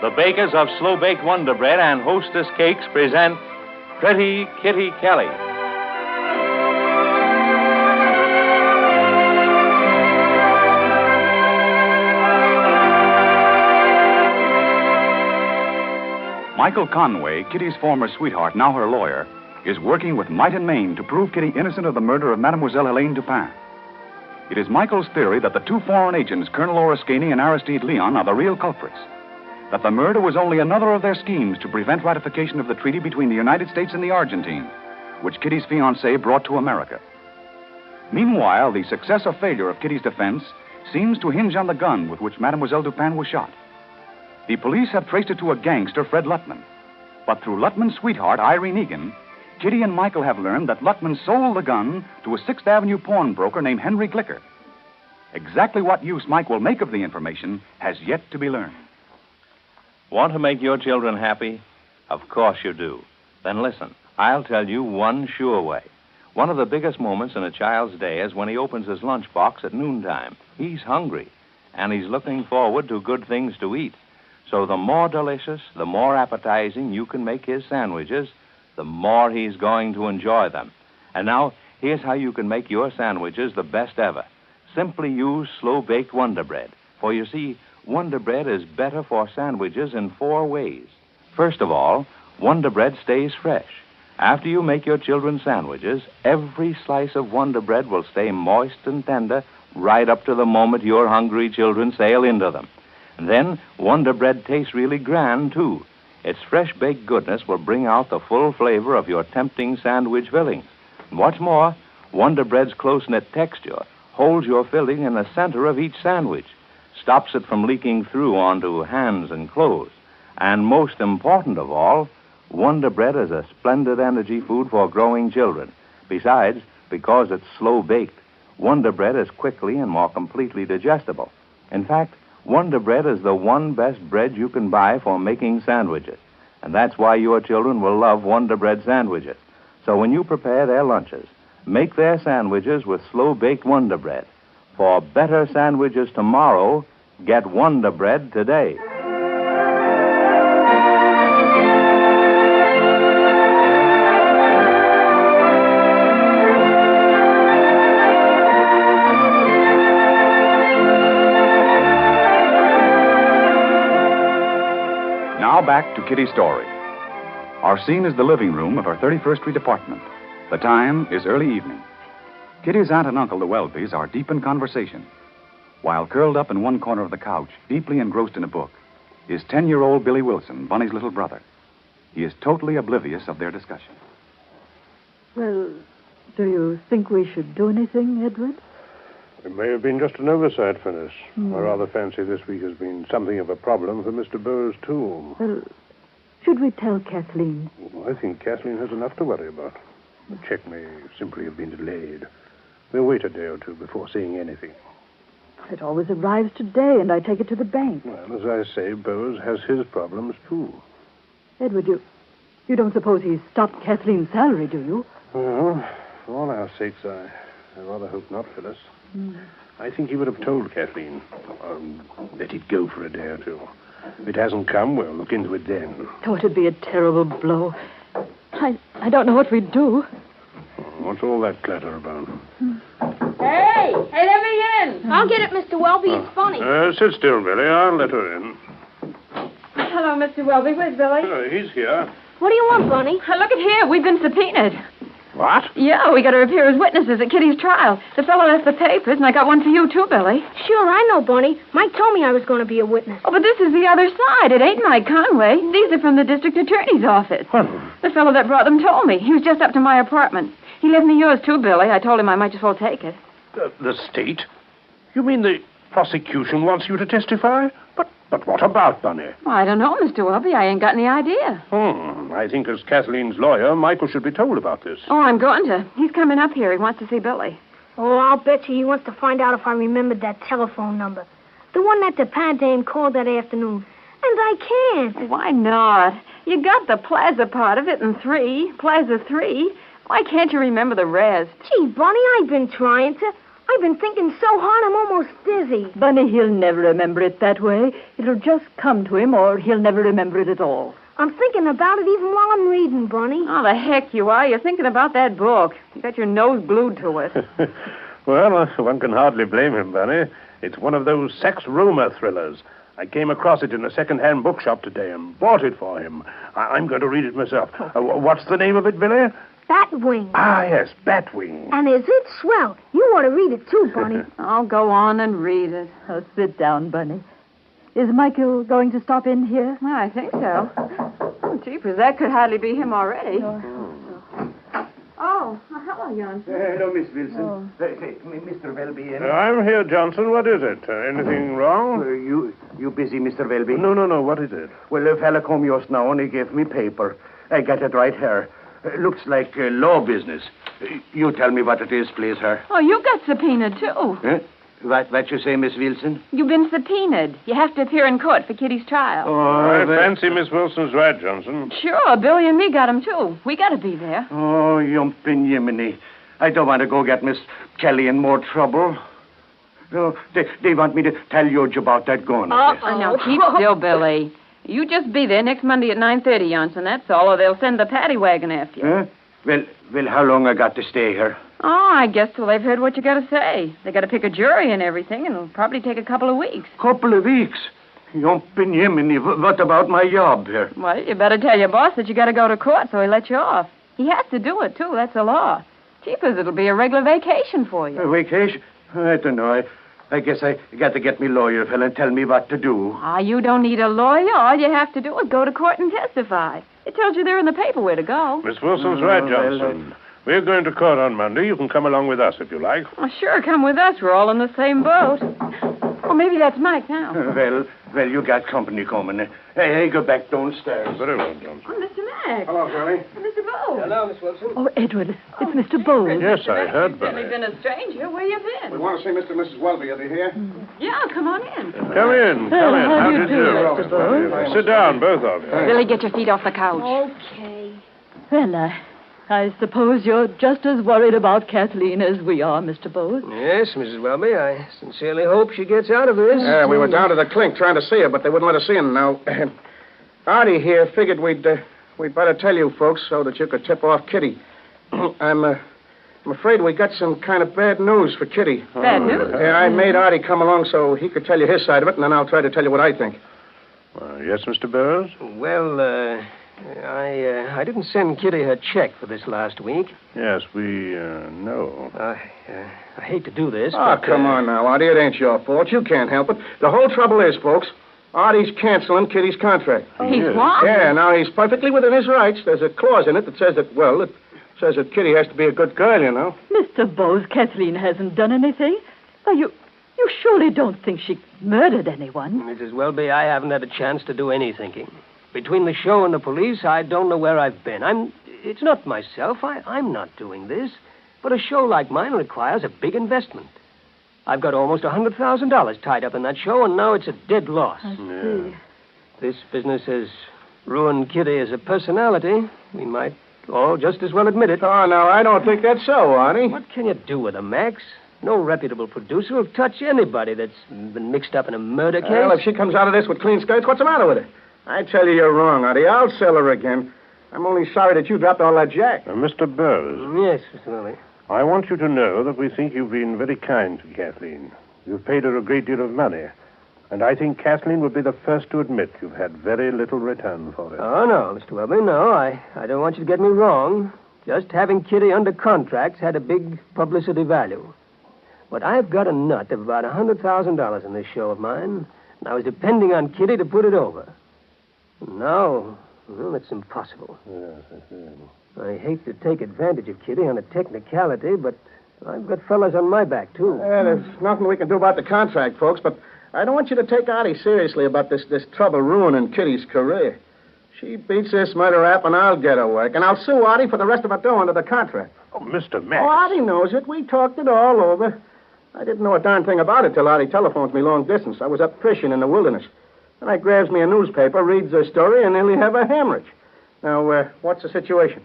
The bakers of Slow Baked Wonder Bread and Hostess Cakes present Pretty Kitty Kelly. Michael Conway, Kitty's former sweetheart, now her lawyer, is working with might and main to prove Kitty innocent of the murder of Mademoiselle Helene Dupin. It is Michael's theory that the two foreign agents, Colonel Oroscani and Aristide Leon, are the real culprits. That the murder was only another of their schemes to prevent ratification of the treaty between the United States and the Argentine, which Kitty's fiancé brought to America. Meanwhile, the success or failure of Kitty's defense seems to hinge on the gun with which Mademoiselle Dupin was shot. The police have traced it to a gangster, Fred Lutman. But through Lutman's sweetheart, Irene Egan, Kitty and Michael have learned that Lutman sold the gun to a 6th Avenue pawnbroker named Henry Glicker. Exactly what use Mike will make of the information has yet to be learned. Want to make your children happy? Of course you do. Then listen, I'll tell you one sure way. One of the biggest moments in a child's day is when he opens his lunchbox at noontime. He's hungry, and he's looking forward to good things to eat. So the more delicious, the more appetizing you can make his sandwiches, the more he's going to enjoy them. And now, here's how you can make your sandwiches the best ever. Simply use slow-baked Wonder Bread. For you see, Wonder Bread is better for sandwiches in 4 ways. First of all, Wonder Bread stays fresh. After you make your children's sandwiches, every slice of Wonder Bread will stay moist and tender right up to the moment your hungry children sail into them. And then, Wonder Bread tastes really grand, too. Its fresh-baked goodness will bring out the full flavor of your tempting sandwich fillings. And what's more, Wonder Bread's close-knit texture holds your filling in the center of each sandwich, stops it from leaking through onto hands and clothes. And most important of all, Wonder Bread is a splendid energy food for growing children. Besides, because it's slow-baked, Wonder Bread is quickly and more completely digestible. In fact, Wonder Bread is the one best bread you can buy for making sandwiches. And that's why your children will love Wonder Bread sandwiches. So when you prepare their lunches, make their sandwiches with slow-baked Wonder Bread. For better sandwiches tomorrow, get Wonder Bread today. Now back to Kitty's story. Our scene is the living room of her 31st Street apartment. The time is early evening. Kitty's aunt and uncle, the Welbys, are deep in conversation. While curled up in one corner of the couch, deeply engrossed in a book, is 10-year-old Billy Wilson, Bunny's little brother. He is totally oblivious of their discussion. Well, do you think we should do anything, Edward? It may have been just an oversight, Phyllis. I rather fancy this week has been something of a problem for Mr. Bowes, too. Well, should we tell Kathleen? I think Kathleen has enough to worry about. The check may simply have been delayed. We'll wait a day or two before saying anything. It always arrives today, and I take it to the bank. Well, as I say, Bowes has his problems, too. Edward, you don't suppose he's stopped Kathleen's salary, do you? Well, for all our sakes, I rather hope not, Phyllis. I think he would have told Kathleen. Let it go for a day or two. If it hasn't come, we'll look into it then. Oh, it'd be a terrible blow. I don't know what we'd do. What's all that clatter about? Hey, let me in. I'll get it, Mr. Welby. It's funny. Sit still, Billy. I'll let her in. Hello, Mr. Welby. Where's Billy? He's here. What do you want, Bunny? Look at here. We've been subpoenaed. What? Yeah, we got to appear as witnesses at Kitty's trial. The fellow left the papers, and I got one for you, too, Billy. Sure, I know, Bunny. Mike told me I was going to be a witness. Oh, but this is the other side. It ain't Mike Conway. These are from the district attorney's office. What? The fellow that brought them told me. He was just up to my apartment. He left me yours, too, Billy. I told him I might as well take it. The state? You mean the prosecution wants you to testify? But what about Bunny? Well, I don't know, Mr. Welby. I ain't got any idea. I think as Kathleen's lawyer, Michael should be told about this. Oh, I'm going to. He's coming up here. He wants to see Billy. Oh, I'll bet you he wants to find out if I remembered that telephone number. The one that the pad dame called that afternoon. And I can't. Why not? You got the plaza part of it in 3. Plaza 3. Why can't you remember the rest? Gee, Bunny, I've been trying to. I've been thinking so hard I'm almost dizzy. Bunny, he'll never remember it that way. It'll just come to him, or he'll never remember it at all. I'm thinking about it even while I'm reading, Bunny. Oh, the heck you are. You're thinking about that book. You got your nose glued to it. Well, one can hardly blame him, Bunny. It's one of those sex rumor thrillers. I came across it in a second-hand bookshop today and bought it for him. I'm going to read it myself. What's the name of it, Billy? Batwing. Ah, yes, Batwing. And is it swell? You ought to read it too, Bunny. I'll go on and read it. Oh, sit down, Bunny. Is Michael going to stop in here? Well, I think so. Oh, jeepers, that could hardly be him already. Oh, hello, Johnson. Hello, Miss Wilson. Mr. Welby. I'm here, Johnson. What is it? Anything wrong? You busy, Mr. Welby? No. What is it? Well, a fella come just now and he gave me paper. I got it right here. Looks like law business. You tell me what it is, please, sir. Oh, you got subpoenaed, too. Eh? What you say, Miss Wilson? You've been subpoenaed. You have to appear in court for Kitty's trial. I fancy Miss Wilson's right, Johnson. Sure, Billy and me got him, too. We got to be there. Oh, yumpin' yiminy. I don't want to go get Miss Kelly in more trouble. No, they want me to tell you about that gun. Now, keep still, Billy. You just be there next Monday at 9:30, Johnson, that's all, or they'll send the paddy wagon after you. Huh? Well, how long I got to stay here? Oh, I guess till they've heard what you got to say. They got to pick a jury and everything, and it'll probably take a couple of weeks. Couple of weeks? Yumpin' yiminy. What about my job here? Well, you better tell your boss that you got to go to court so he lets you off. He has to do it, too. That's the law. Jeepers, it'll be a regular vacation for you. A vacation? I don't know. I guess I got to get me lawyer fella and tell me what to do. You don't need a lawyer. All you have to do is go to court and testify. It tells you there in the paper where to go. Miss Wilson's right, Johnson. We're going to court on Monday. You can come along with us if you like. Well, sure, come with us. We're all in the same boat. Or maybe that's Mike now. Well, you got company coming. Hey, go back downstairs. Very well, Johnson. Oh, Mr. Mack. Hello, Charlie. Mr. Bowles. Hello, Miss Wilson. Oh, Edward, it's Mr. Bowles. Yes, I heard, You've Bunny. certainly been a stranger. Where you been? We want to see Mr. and Mrs. Welby. Are they here? Yeah, come on in. Come in. How do you do, Mr. Mr. Bowles? Sit down, both of you. Billy, get your feet off the couch. Okay. Well, I suppose you're just as worried about Kathleen as we are, Mr. Bowles. Yes, Mrs. Welby. I sincerely hope she gets out of this. Yeah, we went down to the clink trying to see her, but they wouldn't let us in. Now, Artie here figured we'd better tell you folks so that you could tip off Kitty. I'm afraid we got some kind of bad news for Kitty. Bad news? Yeah, I made Artie come along so he could tell you his side of it, and then I'll try to tell you what I think. Yes, Mr. Burroughs? Well, I didn't send Kitty her check for this last week. Yes, we know. I hate to do this. Oh, but, come on now, Artie. It ain't your fault. You can't help it. The whole trouble is, folks, Artie's canceling Kitty's contract. He's what? Yeah, now he's perfectly within his rights. There's a clause in it that says that Kitty has to be a good girl, you know. Mr. Bowles, Kathleen hasn't done anything. Oh, you surely don't think she murdered anyone? Mrs. Welby, I haven't had a chance to do any thinking. Between the show and the police, I don't know where I've been. It's not myself. I'm not doing this. But a show like mine requires a big investment. I've got almost $100,000 tied up in that show, and now it's a dead loss. I see. This business has ruined Kitty as a personality. We might all just as well admit it. Oh, no, I don't think that's so, Artie. What can you do with her, Max? No reputable producer will touch anybody that's been mixed up in a murder case. Well, if she comes out of this with clean skirts, what's the matter with her? I tell you, you're wrong, Artie. I'll sell her again. I'm only sorry that you dropped all that jack. Mr. Burroughs, Yes, Mr. Welby. I want you to know that we think you've been very kind to Kathleen. You've paid her a great deal of money. And I think Kathleen would be the first to admit you've had very little return for it. Oh, no, Mr. Welby, no. I don't want you to get me wrong. Just having Kitty under contract's had a big publicity value. But I've got a nut of about $100,000 in this show of mine, and I was depending on Kitty to put it over. No, well, it's impossible. Yes, I see. I hate to take advantage of Kitty on a technicality, but I've got fellas on my back, too. There's nothing we can do about the contract, folks, but I don't want you to take Artie seriously about this trouble ruining Kitty's career. She beats this murder rap, and I'll get her work, and I'll sue Artie for the rest of her dough under the contract. Oh, Mr. Max. Oh, Artie knows it. We talked it all over. I didn't know a darn thing about it till Artie telephones me long distance. I was up fishing in the wilderness. And I grabs me a newspaper, reads the story, and nearly have a hemorrhage. Now, what's the situation?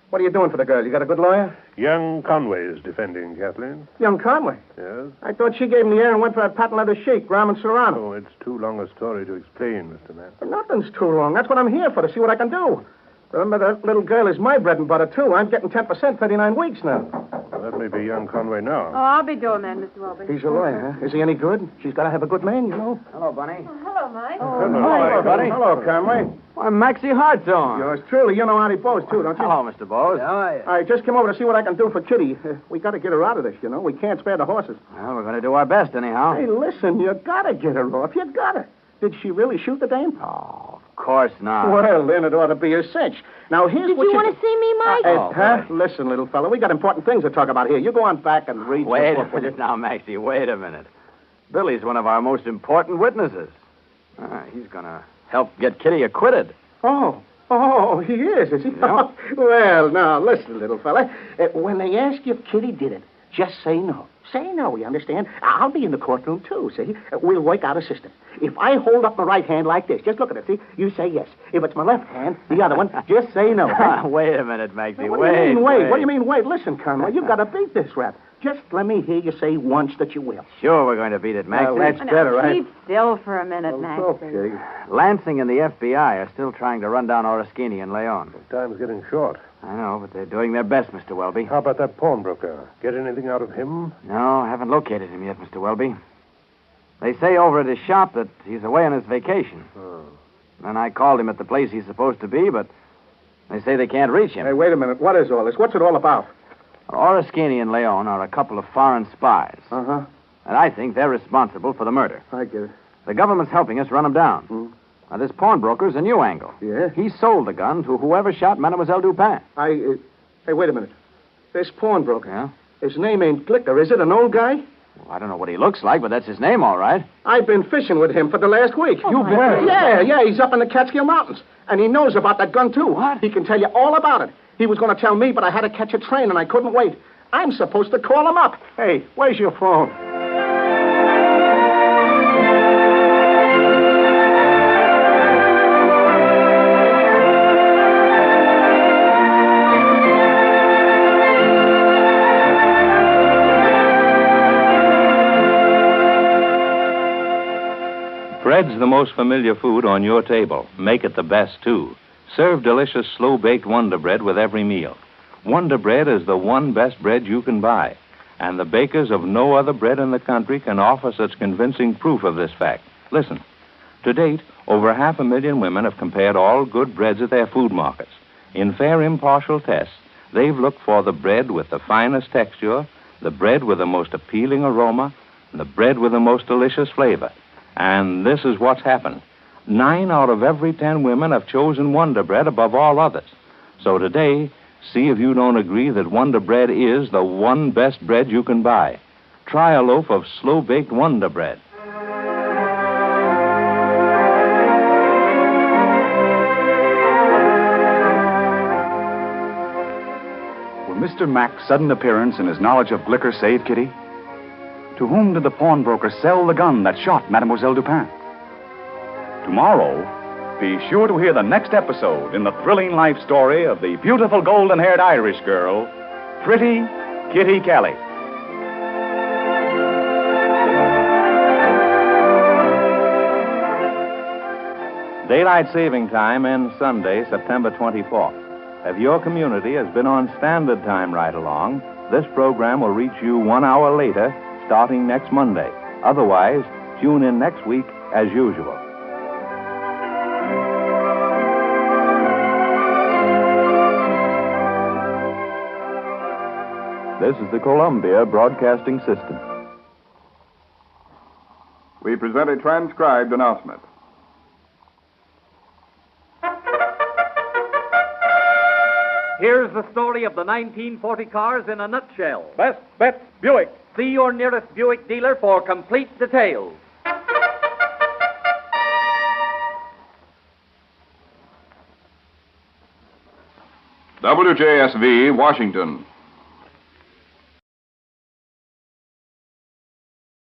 What are you doing for the girl? You got a good lawyer? Young Conway is defending Kathleen. Young Conway. Yes? I thought she gave him the air and went for that patent leather sheik, Raman Serrano. Oh, it's too long a story to explain, Mr. Matt. Nothing's too long. That's what I'm here for, to see what I can do. Remember, that little girl is my bread and butter, too. I'm getting 10%, 39 weeks now. Well, that may be young Conway now. Oh, I'll be doing that, Mr. Welby. He's a lawyer, huh? Is he any good? She's got to have a good man, you know. Hello, Bunny. Hello, Mike. Hello, buddy. Hello, Conway. I'm Maxie Hartshorn. Yours truly. You know Artie Bose, too, don't you? Hello, Mr. Bose. I just came over to see what I can do for Kitty. We got to get her out of this, you know. We can't spare the horses. Well, we're going to do our best, anyhow. Hey, listen, you got to get her off. You got to. Did she really shoot the dame? Oh, of course not. Well, then it ought to be a cinch. Now, here's Did what you want to see me, Mike? Listen, little fella, we got important things to talk about here. You go on back and read Wait your a book, will you? minute now, Maxie. Wait a minute. Billy's one of our most important witnesses. He's going to help get Kitty acquitted. Oh, he is he? Yeah. Well, now, listen, little fella. When they ask you if Kitty did it, just say no. Say no, you understand? I'll be in the courtroom, too, see? We'll work out a system. If I hold up my right hand like this, just look at it, see? You say yes. If it's my left hand, the other one, just say no. Wait a minute, Maxie. What do you mean, wait? What do you mean, wait? Listen, Conway, you've got to beat this rap. Just let me hear you say once that you will. Sure, we're going to beat it, Maxie. Well, that's better, right? Keep still for a minute, Max. Okay. Lansing and the FBI are still trying to run down Oriskini and Leon. Time's getting short. I know, but they're doing their best, Mr. Welby. How about that pawnbroker? Get anything out of him? No, I haven't located him yet, Mr. Welby. They say over at his shop that he's away on his vacation. Oh. And I called him at the place he's supposed to be, but they say they can't reach him. Hey, wait a minute. What is all this? What's it all about? Oriskini and Leon are a couple of foreign spies. Uh-huh. And I think they're responsible for the murder. I get it. The government's helping us run them down. Now, this pawnbroker's a new angle. Yeah? He sold the gun to whoever shot Mademoiselle Dupin. Hey, wait a minute. This pawnbroker. Yeah? His name ain't Glicker, is it? An old guy? Well, I don't know what he looks like, but that's his name, all right. I've been fishing with him for the last week. You've been? Yeah, he's up in the Catskill Mountains. And he knows about that gun, too. What? He can tell you all about it. He was going to tell me, but I had to catch a train, and I couldn't wait. I'm supposed to call him up. Hey, where's your phone? Bread's the most familiar food on your table. Make it the best, too. Serve delicious, slow-baked Wonder Bread with every meal. Wonder Bread is the one best bread you can buy, and the bakers of no other bread in the country can offer such convincing proof of this fact. Listen. To date, over 500,000 women have compared all good breads at their food markets. In fair, impartial tests, they've looked for the bread with the finest texture, the bread with the most appealing aroma, and the bread with the most delicious flavor. And this is what's happened. 9 out of every 10 women have chosen Wonder Bread above all others. So today, see if you don't agree that Wonder Bread is the one best bread you can buy. Try a loaf of slow-baked Wonder Bread. Will Mr. Mack's sudden appearance and his knowledge of Glicker save Kitty? To whom did the pawnbroker sell the gun that shot Mademoiselle Dupin? Tomorrow, be sure to hear the next episode in the thrilling life story of the beautiful golden-haired Irish girl, Pretty Kitty Kelly. Daylight saving time ends Sunday, September 24th. If your community has been on standard time right along, this program will reach you 1 hour later, starting next Monday. Otherwise, tune in next week as usual. This is the Columbia Broadcasting System. We present a transcribed announcement. Here's the story of the 1940 cars in a nutshell. Best bet, Buick. See your nearest Buick dealer for complete details. WJSV, Washington.